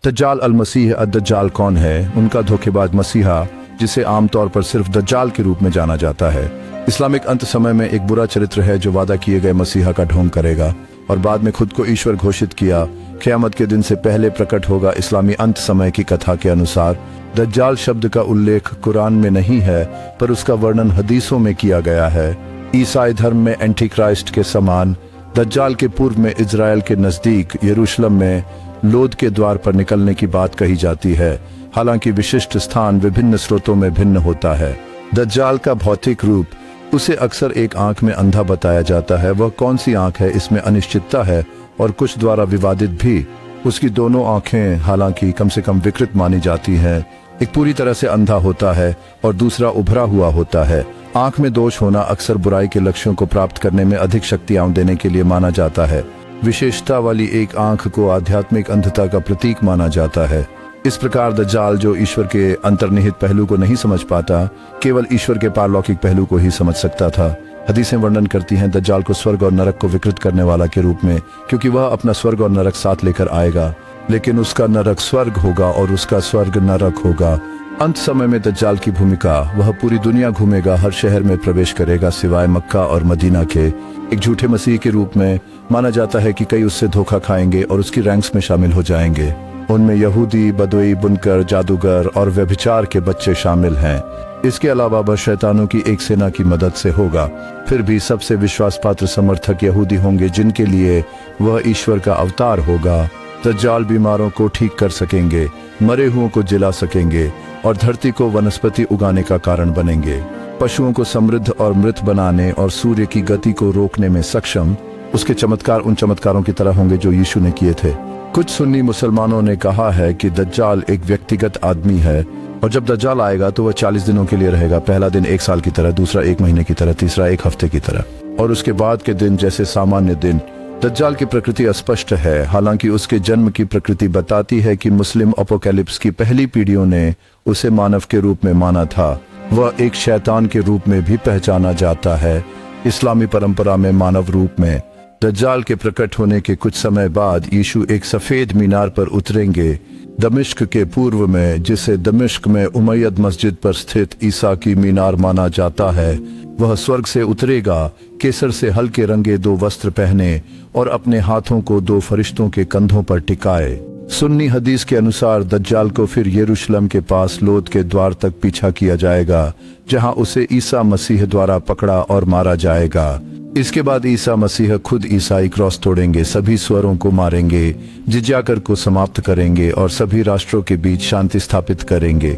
दज्जाल अल मसीह अद-दज्जाल कौन है? उनका धोखेबाज मसीहा, जिसे आमतौर पर सिर्फ दज्जाल के रूप में जाना जाता है, इस्लामिक अंत समय में एक बुरा चरित्र है जो वादा किए गए मसीहा का ढोंग करेगा और बाद में खुद को ईश्वर घोषित किया। क़यामत के दिन से पहले प्रकट होगा। इस्लामी अंत समय की कथा के अनुसार दज्जाल शब्द का उल्लेख कुरान में नहीं है, पर उसका वर्णन हदीसों में किया गया है। ईसाई धर्म में एंटी क्राइस्ट के समान दज्जाल के पूर्व में इजराइल के नजदीक यरूशलेम में लोद के द्वार पर निकलने की बात कही जाती है। हालांकि विशिष्ट स्थान विभिन्न स्रोतों में भिन्न होता है। दज्जाल का भौतिक रूप, उसे अक्सर एक आंख में अंधा बताया जाता है। वह कौन सी आंख है, इसमें अनिश्चितता है और कुछ द्वारा विवादित भी। उसकी दोनों आंखें हालांकि कम से कम विकृत मानी जाती हैं। एक पूरी तरह से अंधा होता है और दूसरा उभरा हुआ होता है। आंख में दोष होना अक्सर बुराई के लक्ष्यों को प्राप्त करने में अधिक शक्तियां देने के लिए माना जाता है। विशेषता वाली एक आंख को आध्यात्मिक अंधता का प्रतीक माना जाता है। इस प्रकार दज्जाल, जो ईश्वर के अंतर्निहित पहलू को नहीं समझ पाता, केवल ईश्वर के पारलौकिक पहलू को ही समझ सकता था। हदीसें वर्णन करती हैं दज्जाल को स्वर्ग और नरक को विकृत करने वाला के रूप में, क्योंकि वह अपना स्वर्ग और नरक साथ लेकर आएगा, लेकिन उसका नरक स्वर्ग होगा और उसका स्वर्ग नरक होगा। अंत समय में दज्जाल की भूमिका, वह पूरी दुनिया घूमेगा, हर शहर में प्रवेश करेगा सिवाय मक्का और मदीना के। एक झूठे मसीह के रूप में माना जाता है कि कई उससे धोखा खाएंगे और उसकी रैंक्स में शामिल हो जाएंगे। उनमें यहूदी, बदुई, बुनकर, जादूगर और व्यभिचार के बच्चे शामिल हैं। इसके अलावा वह शैतानों की एक सेना की मदद से होगा। फिर भी सबसे विश्वास पात्र समर्थक यहूदी होंगे, जिनके लिए वह ईश्वर का अवतार होगा। दज्जाल बीमारों को ठीक कर सकेंगे, मरे हुओं को जिला सकेंगे और धरती को वनस्पति उगाने का कारण बनेंगे। पशुओं को समृद्ध और मृत बनाने और सूर्य की गति को रोकने में सक्षम। उसके चमत्कार उन चमत्कारों की तरह होंगे जो यीशु ने किए थे। कुछ सुन्नी मुसलमानों ने कहा है कि दज्जाल एक व्यक्तिगत आदमी है और जब दज्जाल आएगा तो वह 40 दिनों के लिए रहेगा। पहला दिन 1 साल की तरह, दूसरा 1 महीने की तरह, तीसरा 1 हफ्ते की तरह और उसके बाद के दिन जैसे सामान्य दिन। दज्जाल की प्रकृति अस्पष्ट है, हालांकि उसके जन्म की प्रकृति बताती है कि मुस्लिम अपोकैलिप्स की पहली पीढ़ियों ने उसे मानव के रूप में माना था। वह एक शैतान के रूप में भी पहचाना जाता है। इस्लामी परंपरा में मानव रूप में दज्जाल के प्रकट होने के कुछ समय बाद यीशु एक सफेद मीनार पर उतरेंगे, दमिश्क के पूर्व में, जिसे दमिश्क में उमैयद मस्जिद पर स्थित ईसा की मीनार माना जाता है। वह स्वर्ग से उतरेगा, केसर से हल्के रंगे 2 वस्त्र पहने और अपने हाथों को 2 फरिश्तों के कंधों पर टिकाए। सुन्नी हदीस के अनुसार दज्जाल को फिर यरूशलेम के पास लोद के द्वार तक पीछा किया जाएगा, जहां उसे ईसा मसीह द्वारा पकड़ा और मारा जाएगा। इसके बाद ईसा मसीह खुद ईसाई क्रॉस तोड़ेंगे, सभी स्वरों को मारेंगे, जिज्या कर को समाप्त करेंगे और सभी राष्ट्रों के बीच शांति स्थापित करेंगे।